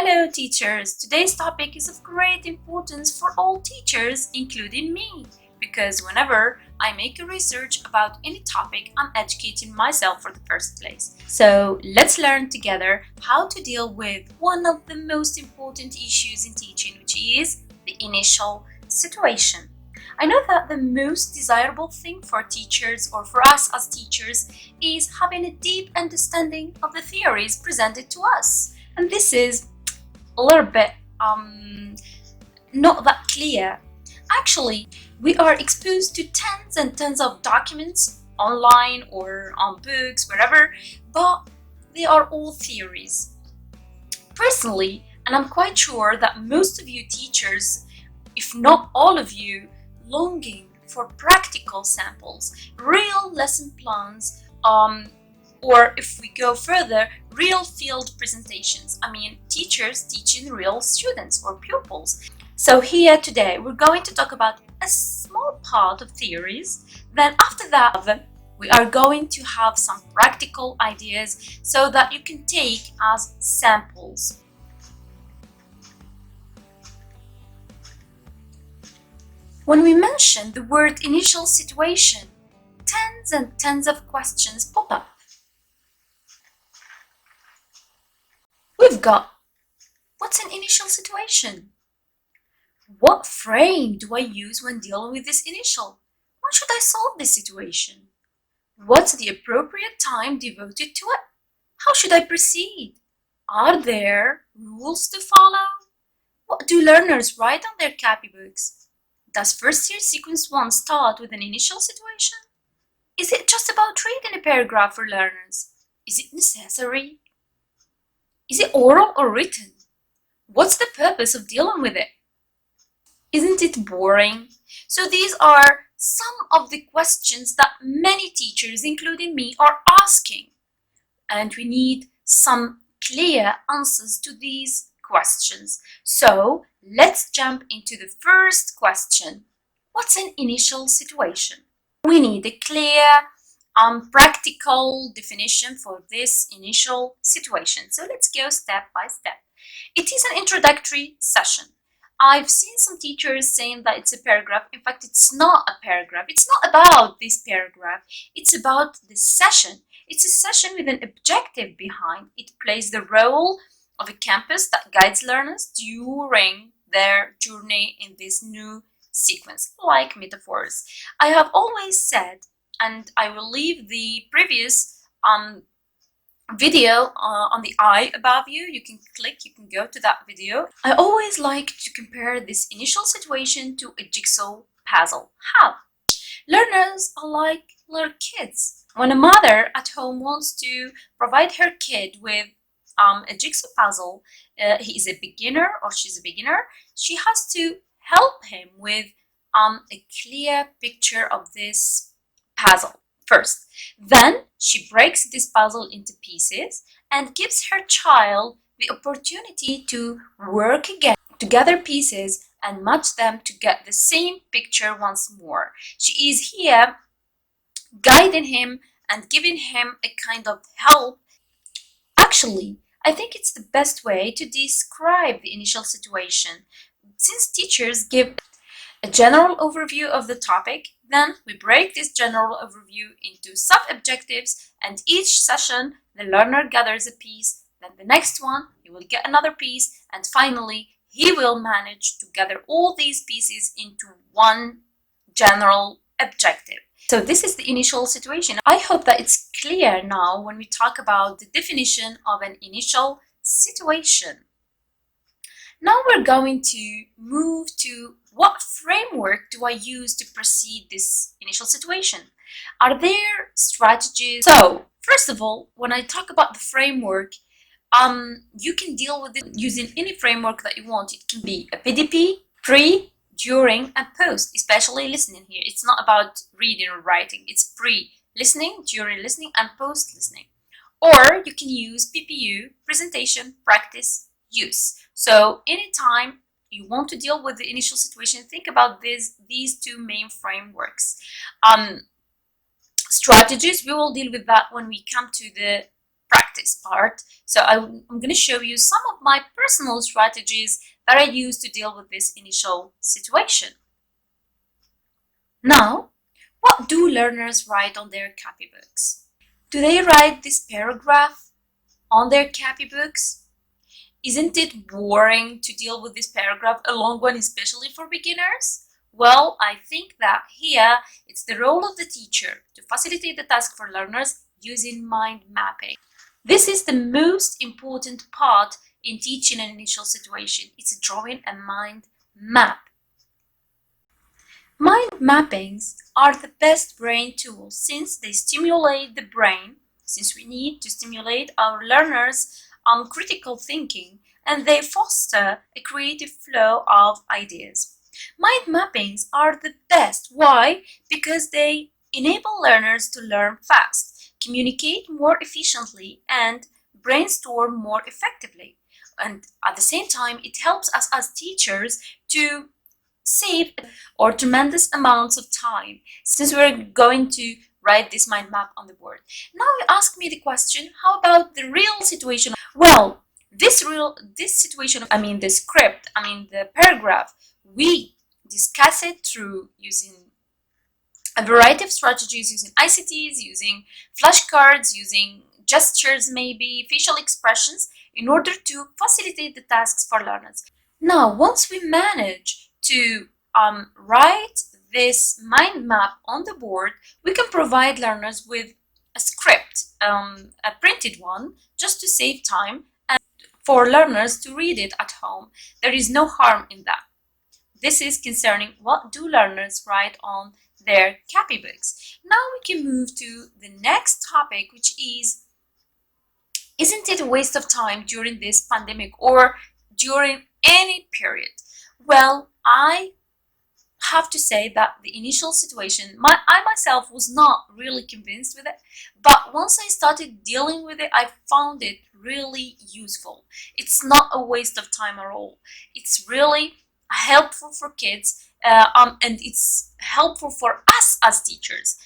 Hello teachers! Today's topic is of great importance for all teachers, including me, because whenever I make a research about any topic, I'm educating myself for the first place. So let's learn together how to deal with one of the most important issues in teaching, which is the initial situation. I know that the most desirable thing for teachers or for us as teachers is having a deep understanding of the theories presented to us. And this is a little bit not that clear. Actually, we are exposed to tens and tens of documents online or on books, wherever, but they are all theories. Personally, and I'm quite sure that most of you teachers, if not all of you, longing for practical samples, real lesson plans, or if we go further, real field presentations. I mean, teachers teaching real students or pupils. So here today, we're going to talk about a small part of theories. Then after that, we are going to have some practical ideas so that you can take as samples. When we mention the word initial situation, tens and tens of questions pop up. We've got, what's an initial situation? What frame do I use when dealing with this initial? When should I solve this situation? What's the appropriate time devoted to it? How should I proceed? Are there rules to follow? What do learners write on their copybooks? Does first year sequence 1 start with an initial situation? Is it just about reading a paragraph for learners? Is it necessary? Is it oral or written? What's the purpose of dealing with it? Isn't it boring? So these are some of the questions that many teachers, including me, are asking. And we need some clear answers to these questions. So let's jump into the first question. What's an initial situation? We need a clear, practical definition for this initial situation. So let's go step by step. It is an introductory session. I've seen some teachers saying that it's a paragraph. In fact, it's not a paragraph. It's not about this paragraph. It's about the session. It's a session with an objective behind. It plays the role of a campus that guides learners during their journey in this new sequence, like metaphors. I have always said, and I will leave the previous video on the eye above you. You can click, you can go to that video. I always like to compare this initial situation to a jigsaw puzzle. How? Learners are like little kids. When a mother at home wants to provide her kid with a jigsaw puzzle, he is a beginner or she's a beginner, she has to help him with a clear picture of this puzzle first. Then she breaks this puzzle into pieces and gives her child the opportunity to work again to gather pieces and match them to get the same picture once more. She is here guiding him and giving him a kind of help. Actually, I think it's the best way to describe the initial situation. Since teachers give a general overview of the topic, then we break this general overview into sub-objectives, and each session the learner gathers a piece, then the next one he will get another piece, and finally he will manage to gather all these pieces into one general objective. So this is the initial situation. I hope that it's clear now when we talk about the definition of an initial situation. Now we're going to move to what framework do I use to proceed this initial situation? Are there strategies? So first of all, when I talk about the framework, you can deal with it using any framework that you want. It can be a PDP, pre, during, and post, especially listening here. It's not about reading or writing. It's pre-listening, during listening, and post-listening. Or you can use PPU, presentation, practice, use. So anytime you want to deal with the initial situation, think about these two main frameworks. Strategies, we will deal with that when we come to the practice part. So I'm going to show you some of my personal strategies that I use to deal with this initial situation. Now, what do learners write on their copybooks? Do they write this paragraph on their copybooks? Isn't it boring to deal with this paragraph, a long one, especially for beginners? Well, I think that here it's the role of the teacher to facilitate the task for learners using mind mapping. This is the most important part in teaching an initial situation. It's drawing a mind map. Mind mappings are the best brain tools since they stimulate the brain, since we need to stimulate our learners' critical thinking, and they foster a creative flow of ideas. Mind mappings are the best. Why? Because they enable learners to learn fast, communicate more efficiently, and brainstorm more effectively. And at the same time, it helps us as teachers to save or tremendous amounts of time, since we're going to write this mind map on the board. Now you ask me the question, how about the real situation? Well, this situation, the script, the paragraph, we discuss it through using a variety of strategies, using ICTs, using flashcards, using gestures, maybe facial expressions, in order to facilitate the tasks for learners. Now, once we manage to write this mind map on the board, we can provide learners with a script, a printed one, just to save time and for learners to read it at home. There is no harm in that. This is concerning what do learners write on their copybooks. Now we can move to the next topic, which is, isn't it a waste of time during this pandemic or during any period? Well, I have to say that the initial situation, I myself was not really convinced with it, but once I started dealing with it, I found it really useful. It's not a waste of time at all. It's really helpful for kids, and it's helpful for us as teachers.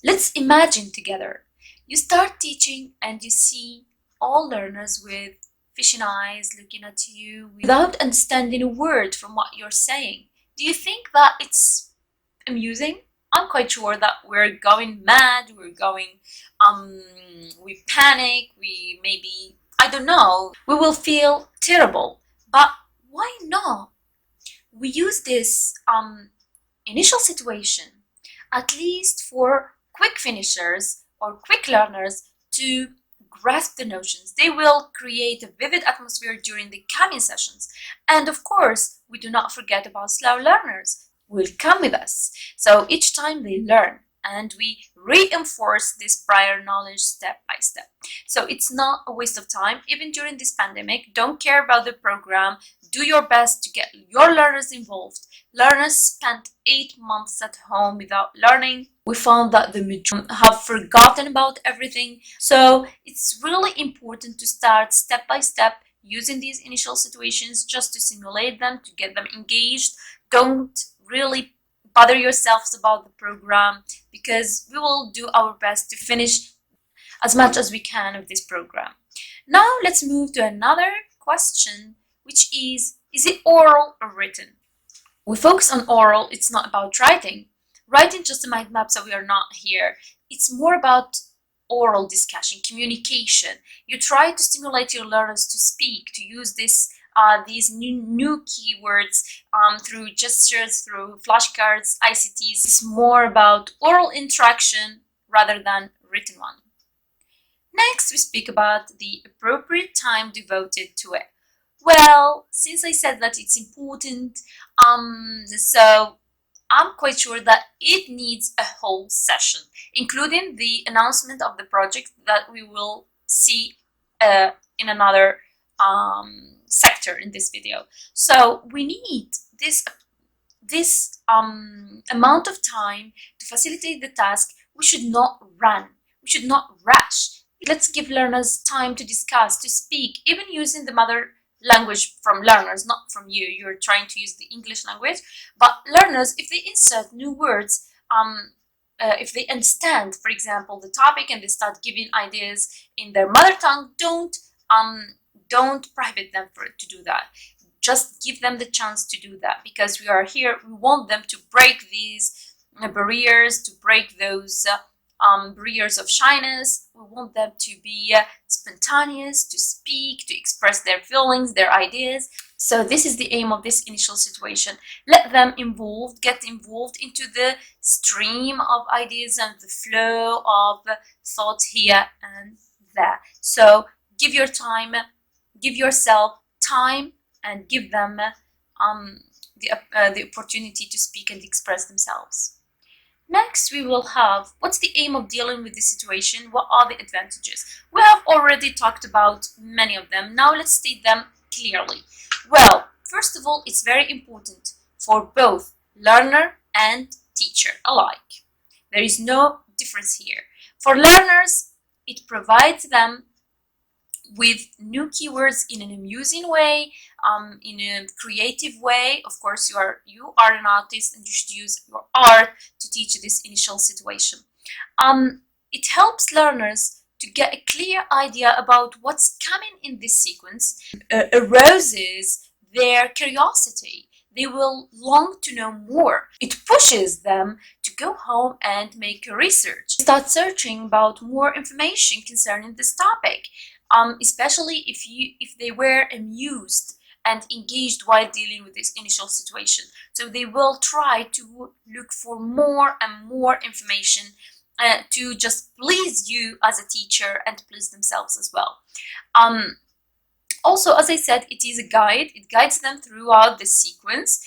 Let's imagine together. You start teaching and you see all learners with fishing eyes looking at you without understanding a word from what you're saying. Do you think that it's amusing? I'm quite sure that we're going mad, we panic, we maybe, I don't know, we will feel terrible. But why not? We use this initial situation, at least for quick finishers or quick learners, to grasp the notions. They will create a vivid atmosphere during the coming sessions. And of course, we do not forget about slow learners who will come with us. So each time they learn, and we reinforce this prior knowledge step by step. So it's not a waste of time, even during this pandemic. Don't care about the program. Do your best to get your learners involved. Learners spent 8 months at home without learning. We found that the majority have forgotten about everything. So it's really important to start step by step using these initial situations just to simulate them, to get them engaged. Don't really bother yourselves about the program, because we will do our best to finish as much as we can of this program. Now let's move to another question, which is it oral or written? We focus on oral. It's not about writing. Writing just a mind map, so we are not here. It's more about oral discussion, communication. You try to stimulate your learners to speak, to use these new keywords through gestures, through flashcards, ICTs. It's more about oral interaction rather than written one. Next, we speak about the appropriate time devoted to it. Well, since I said that it's important, so I'm quite sure that it needs a whole session, including the announcement of the project that we will see in another sector in this video. So we need this amount of time to facilitate the task. We should not run. We should not rush. Let's give learners time to discuss, to speak, even using the mother language from learners, not from you. You're trying to use the English language, but learners, if they insert new words, if they understand, for example, the topic and they start giving ideas in their mother tongue, don't prohibit them to do that. Just give them the chance to do that, because we are here, we want them to break these barriers, to break those barriers of shyness. We want them to be spontaneous, to speak, to express their feelings, their ideas. So this is the aim of this initial situation. Let them get involved into the stream of ideas and the flow of thoughts here and there. So give yourself time, and give them the opportunity to speak and express themselves. Next, we will have what's the aim of dealing with this situation? What are the advantages? We have already talked about many of them. Now let's state them clearly. Well, first of all, it's very important for both learner and teacher alike. There is no difference here. For learners, it provides them with new keywords in an amusing way, in a creative way. Of course, you are an artist and you should use your art to teach this initial situation. It helps learners to get a clear idea about what's coming in this sequence, arouses their curiosity. They will long to know more. It pushes them to go home and make research. Start searching about more information concerning this topic. Especially if they were amused and engaged while dealing with this initial situation. So they will try to look for more and more information to just please you as a teacher and please themselves as well. Also, as I said, it is a guide. It guides them throughout the sequence.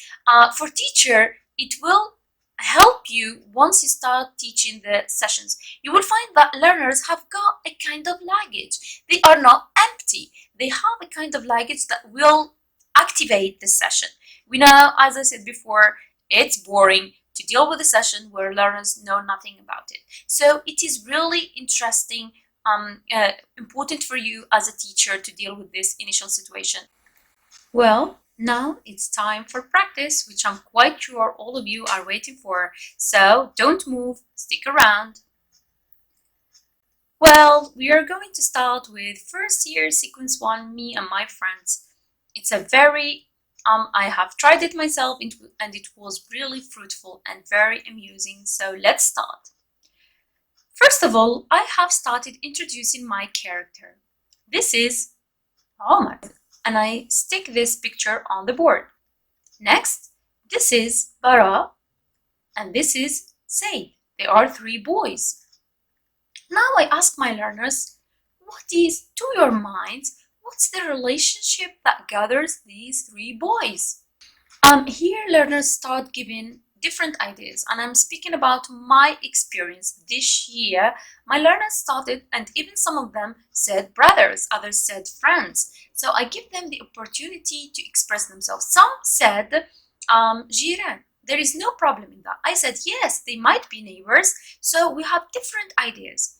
For teacher, it will help you once you start teaching the sessions. You will find that learners have got a kind of luggage. They are not empty. They have a kind of luggage that will activate the session. We know, as I said before, it's boring to deal with a session where learners know nothing about it. So it is really interesting, important for you as a teacher to deal with this initial situation. Well, now it's time for practice, which I'm quite sure all of you are waiting for. So don't move, stick around. Well, we are going to start with first year sequence 1, me and my friends. It's a very, I have tried it myself and it was really fruitful and very amusing. So let's start. First of all, I have started introducing my character. This is Omar, and I stick this picture on the board. Next, this is Bara, and this is Said. They are 3 boys. Now I ask my learners, what is, to your minds, what's the relationship that gathers these 3 boys? Here learners start giving different ideas, and I'm speaking about my experience this year. My learners started, and even some of them said brothers, others said friends. So I give them the opportunity to express themselves. Some said jiran. There is no problem in that. I said yes, they might be neighbors. So we have different ideas.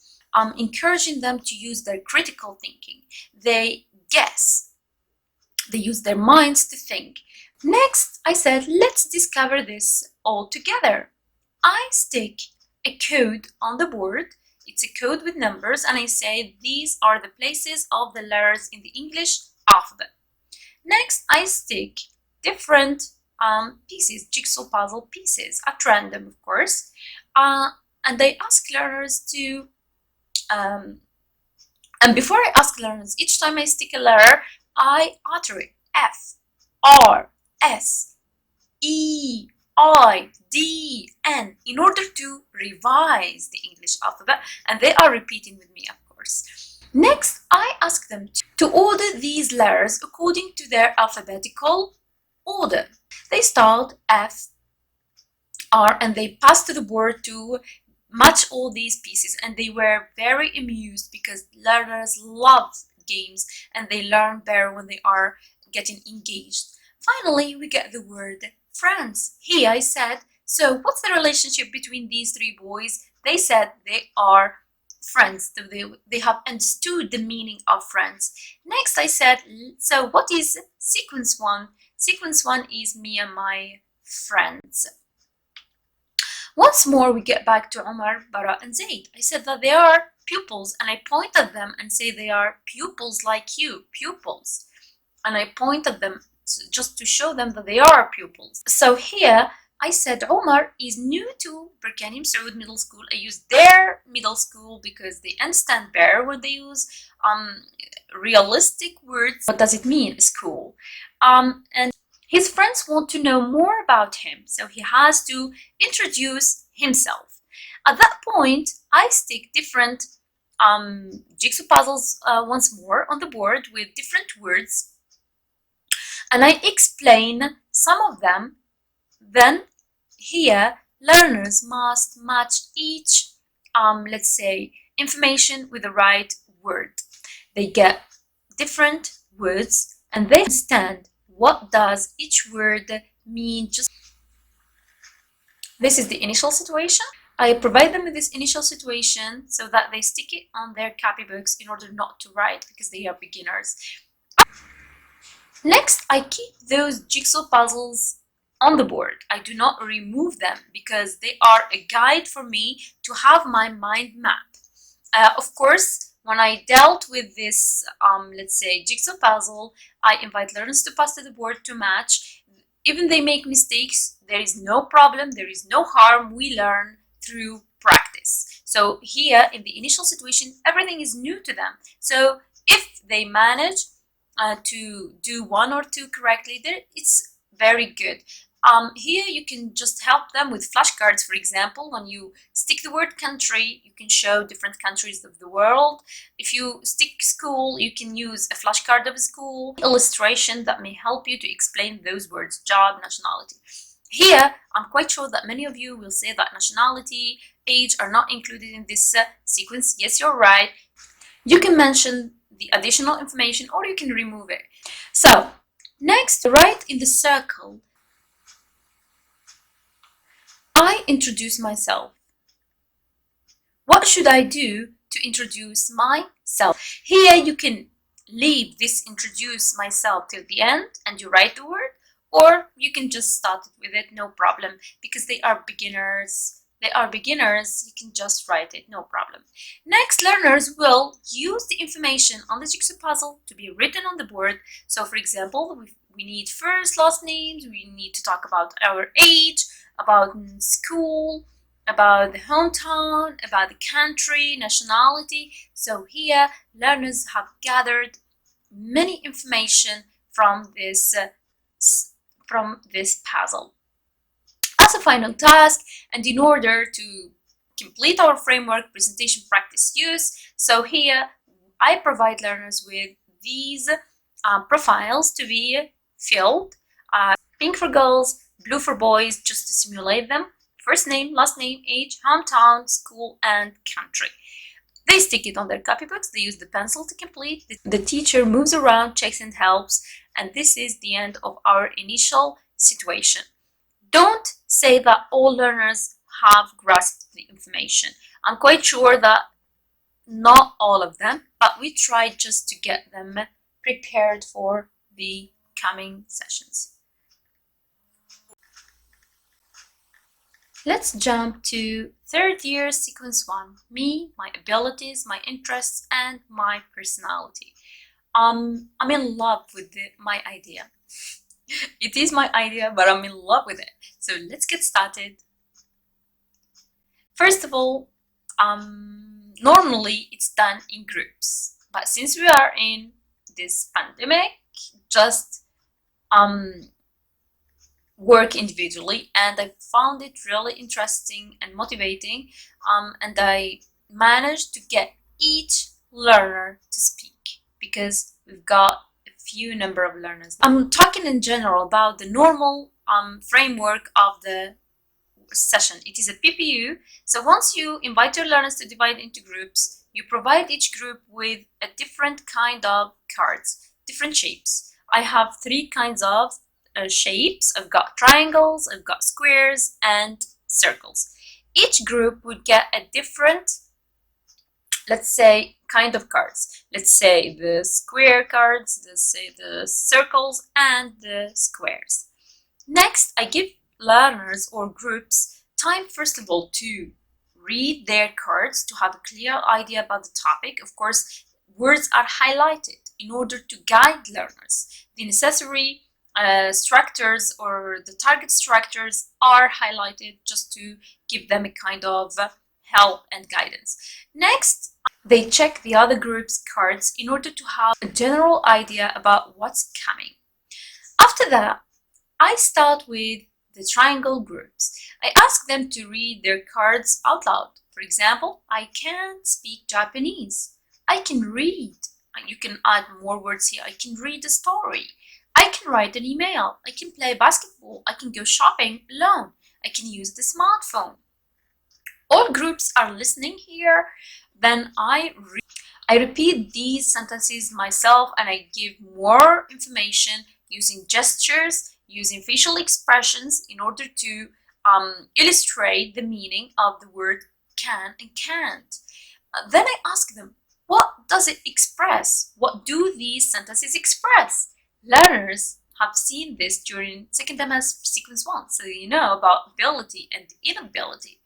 Encouraging them to use their critical thinking. They guess. They use their minds to think. Next, I said, let's discover this all together. I stick a code on the board. It's a code with numbers, and I say these are the places of the letters in the English alphabet. Next, I stick different pieces, jigsaw puzzle pieces, at random, of course. And I ask learners to, and before I ask learners, each time I stick a letter, I utter it. F, R, S, E, I, D, N, in order to revise the English alphabet, and they are repeating with me, of course. Next, I ask them to order these letters according to their alphabetical order. They start F, R, and they pass to the board to match all these pieces, and they were very amused because learners love games and they learn better when they are getting engaged. Finally, we get the word friends. Here I said, so what's the relationship between these 3 boys? They said they are friends. They have understood the meaning of friends. Next I said, so what is sequence 1? Sequence 1 is me and my friends. Once more, we get back to Omar, Bara, and Zaid. I said that they are pupils, and I point at them and say they are pupils like you, pupils. And I point at them just to show them that they are pupils. So here, I said Omar is new to Berkane Msaoud Middle School. I use their middle school because they understand better when they use realistic words. What does it mean, school? And his friends want to know more about him, so he has to introduce himself. At that point, I stick different jigsaw puzzles once more on the board with different words, and I explain some of them. Then here, learners must match each, let's say, information with the right word. They get different words and they understand what does each word mean. This is the initial situation. I provide them with this initial situation so that they stick it on their copybooks in order not to write because they are beginners. Next, I keep those jigsaw puzzles on the board. I do not remove them because they are a guide for me to have my mind map. Of course, when I dealt with this, let's say, jigsaw puzzle, I invite learners to pass to the board to match. Even they make mistakes, there is no problem, there is no harm. We learn through practice. So here, in the initial situation, everything is new to them. So if they manage to do one or two correctly, it's very good. Here you can just help them with flashcards. For example, when you stick the word country, you can show different countries of the world. If you stick school, you can use a flashcard of a school illustration that may help you to explain those words: job, nationality. Here, I'm quite sure that many of you will say that nationality, age are not included in this sequence. Yes, you're right. You can mention the additional information or you can remove it. So, next, write in the circle. I introduce myself. What should I do to introduce myself? Here you can leave this introduce myself till the end and you write the word, or you can just start with it, no problem, because they are beginners. They are beginners, you can just write it, no problem. Next, learners will use the information on the jigsaw puzzle to be written on the board. So for example, we need first, last names, we need to talk about our age, about school, about the hometown, about the country, nationality. So here, learners have gathered many information from this puzzle. As a final task, and in order to complete our framework, presentation, practice, use, so here I provide learners with these profiles to be filled. Pink for girls, blue for boys, just to simulate them. First name, last name, age, hometown, school, and country. They stick it on their copybooks. They use the pencil to complete. The teacher moves around, checks and helps. And this is the end of our initial situation. Don't say that all learners have grasped the information. I'm quite sure that not all of them, but we try just to get them prepared for the coming sessions. Let's jump to third year sequence 1. Me, my abilities, my interests, and my personality. I'm in love with my idea. It is my idea, but I'm in love with it. So let's get started. First of all, normally it's done in groups, but since we are in this pandemic, just work individually, and I found it really interesting and motivating, and I managed to get each learner to speak because we've got a few number of learners. I'm talking in general about the normal framework of the session. It is a PPU, so once you invite your learners to divide into groups, you provide each group with a different kind of cards, different shapes. I have 3 kinds of shapes. I've got triangles, I've got squares, and circles. Each group would get a different, let's say, kind of cards. Let's say the square cards, let's say the circles, and the squares. Next, I give learners or groups time, first of all, to read their cards to have a clear idea about the topic. Of course, words are highlighted in order to guide learners. The necessary structures or the target structures are highlighted just to give them a kind of help and guidance. Next, they check the other group's cards in order to have a general idea about what's coming. After that, I start with the triangle groups. I ask them to read their cards out loud. For example, I can't speak Japanese. I can read. You can add more words here. I can read a story. I can write an email. I can play basketball. I can go shopping alone. I can use the smartphone. All groups are listening here. Then I repeat these sentences myself and I give more information using gestures, using facial expressions in order to illustrate the meaning of the word can and can't. Then I ask them, what does it express? What do these sentences express? Learners have seen this during second MS sequence 1, so you know about ability and inability.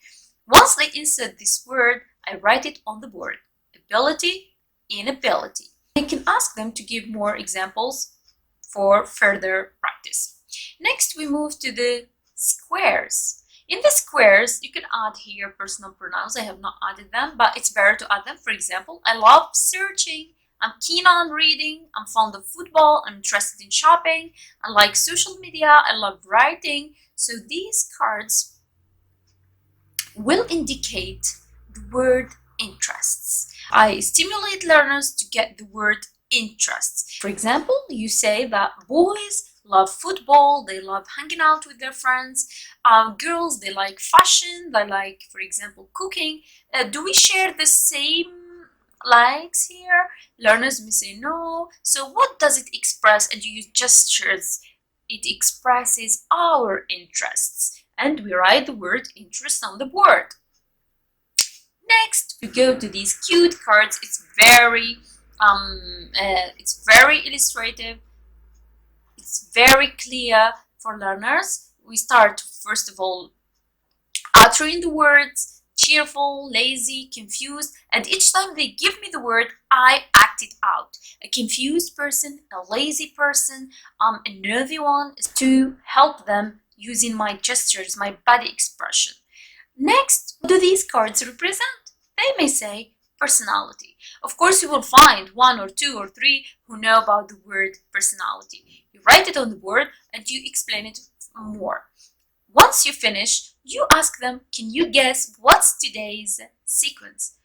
Once they insert this word, I write it on the board. Ability, inability. I can ask them to give more examples for further practice. Next, we move to the squares. In the squares, you can add here personal pronouns. I have not added them, but it's better to add them. For example, I love searching. I'm keen on reading. I'm fond of football. I'm interested in shopping. I like social media. I love writing. So these cards will indicate the word interests. I stimulate learners to get the word interests. For example, you say that boys love football, they love hanging out with their friends. Girls, they like fashion, they like, for example, cooking. Do we share the same likes here? Learners may say no. So what does it express? And you use gestures. It expresses our interests. And we write the word interest on the board. Next, we go to these cute cards. It's very illustrative. It's very clear for learners. We start, first of all, uttering the words cheerful, lazy, confused, and each time they give me the word, I act it out. A confused person, a lazy person, a nervy one, is to help them using my gestures, my body expression. Next, what do these cards represent? They may say personality. Of course, you will find 1 or 2 or 3 who know about the word personality. You write it on the board and you explain it more. Once you finish, you ask them, can you guess what's today's sequence?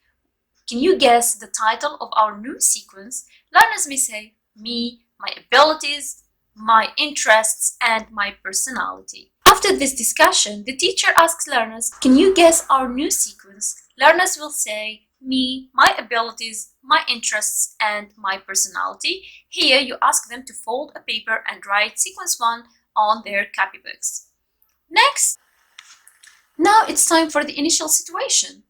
Can you guess the title of our new sequence? Learners may say, me, my abilities, my interests, and my personality. After this discussion, the teacher asks learners, can you guess our new sequence? Learners will say, me, my abilities, my interests, and my personality. Here, you ask them to fold a paper and write sequence 1 on their copybooks. Next, now it's time for the initial situation.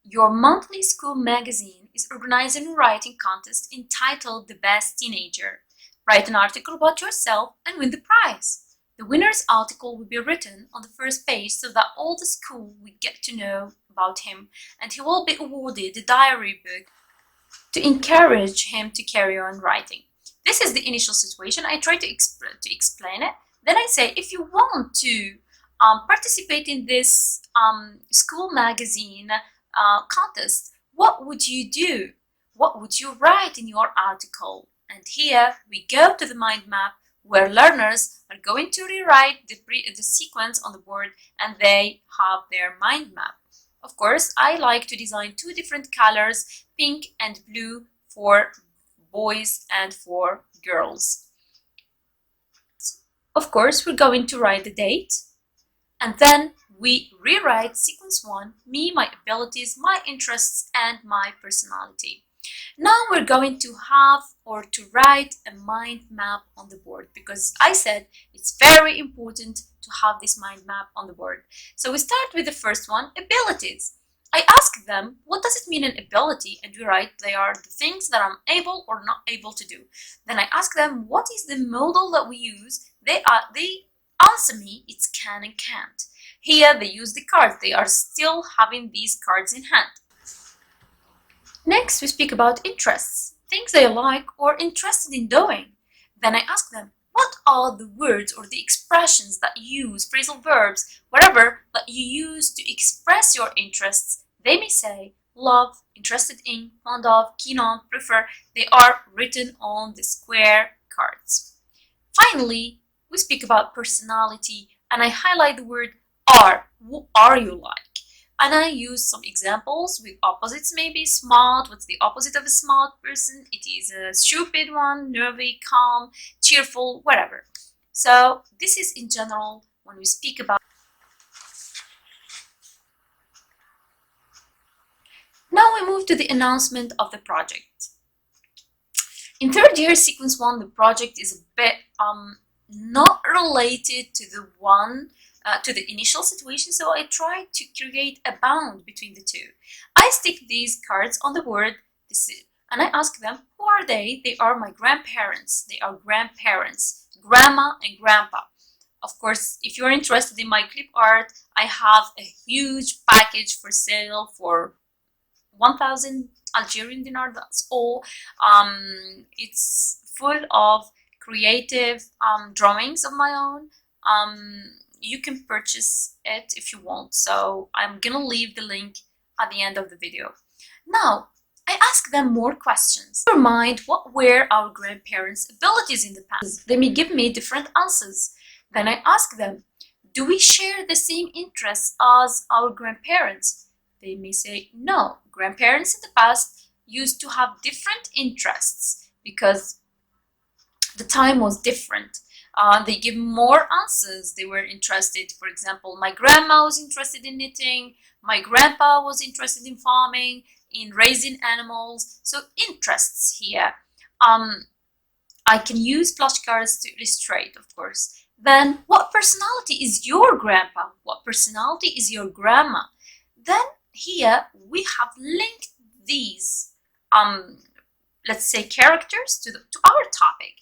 Your monthly school magazine is organizing a writing contest entitled The Best Teenager. Write an article about yourself and win the prize. The winner's article will be written on the first page so that all the school will get to know about him, and he will be awarded a diary book to encourage him to carry on writing. This is the initial situation. I try to explain it. Then I say, if you want to participate in this school magazine contest, what would you do? What would you write in your article? And here we go to the mind map where learners are going to rewrite the sequence on the board and they have their mind map. Of course, I like to design 2 different colors, pink and blue, for boys and for girls. Of course, we're going to write the date, and then we rewrite sequence 1, me, my abilities, my interests, and my personality. Now we're going to have or to write a mind map on the board, because I said it's very important to have this mind map on the board. So we start with the first one, abilities. I ask them, what does it mean an ability? And we write, they are the things that I'm able or not able to do. Then I ask them, what is the modal that we use? They answer me, it's can and can't. Here they use the cards. They are still having these cards in hand. Next, we speak about interests, things they like or interested in doing. Then I ask them, what are the words or the expressions that you use, phrasal verbs, whatever, that you use to express your interests? They may say love, interested in, fond of, keen on, prefer. They are written on the square cards. Finally, we speak about personality, and I highlight the word are. Who are you like? And I use some examples with opposites, maybe smart. What's the opposite of a smart person? It is a stupid one, nervy, calm, cheerful, whatever. So this is in general when we speak about. Now we move to the announcement of the project. In third year sequence 1, the project is a bit not related to the one to the initial situation, so I try to create a bound between the two. I stick these cards on the word and I ask them, who are they? They are my grandparents. They are grandparents, grandma and grandpa. Of course, if you're interested in my clip art, I have a huge package for sale for 1,000 Algerian dinar, that's all. It's full of creative drawings of my own. You can purchase it if you want, so I'm gonna leave the link at the end of the video. Now, I ask them more questions. Never mind what were our grandparents' abilities in the past. They may give me different answers. Then I ask them, do we share the same interests as our grandparents? They may say, no, grandparents in the past used to have different interests because the time was different. They give more answers. They were interested, for example, my grandma was interested in knitting, my grandpa was interested in farming, in raising animals. So interests here. I can use flashcards to illustrate, of course. Then, what personality is your grandpa? What personality is your grandma? Then here we have linked these, let's say, characters to our topic.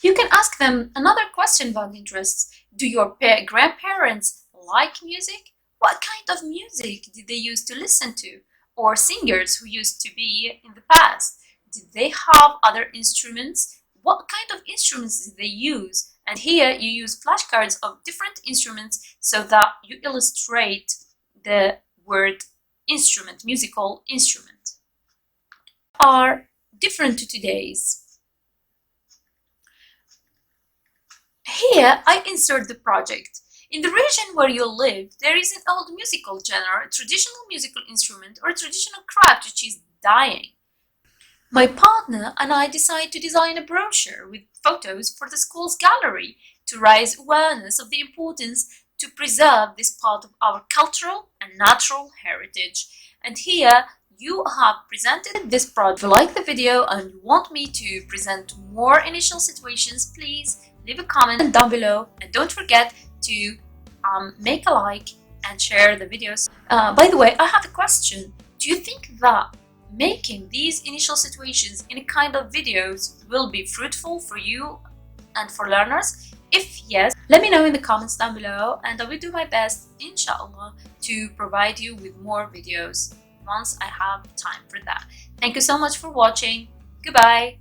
You can ask them another question about interests. Do your grandparents like music? What kind of music did they used to listen to? Or singers who used to be in the past? Did they have other instruments? What kind of instruments did they use? And here you use flashcards of different instruments so that you illustrate the word instrument, musical instrument. Are different to today's. Here I insert the project. In the region where you live, there is an old musical genre, a traditional musical instrument, or a traditional craft which is dying. My partner and I decide to design a brochure with photos for the school's gallery to raise awareness of the importance to preserve this part of our cultural and natural heritage. And here you have presented this project. If you like the video and you want me to present more initial situations, please leave a comment down below, and don't forget to make a like and share the videos. By the way, I have a question. Do you think that making these initial situations in a kind of videos will be fruitful for you and for learners? If yes, let me know in the comments down below, and I will do my best, inshallah, to provide you with more videos once I have time for that. Thank you so much for watching. Goodbye.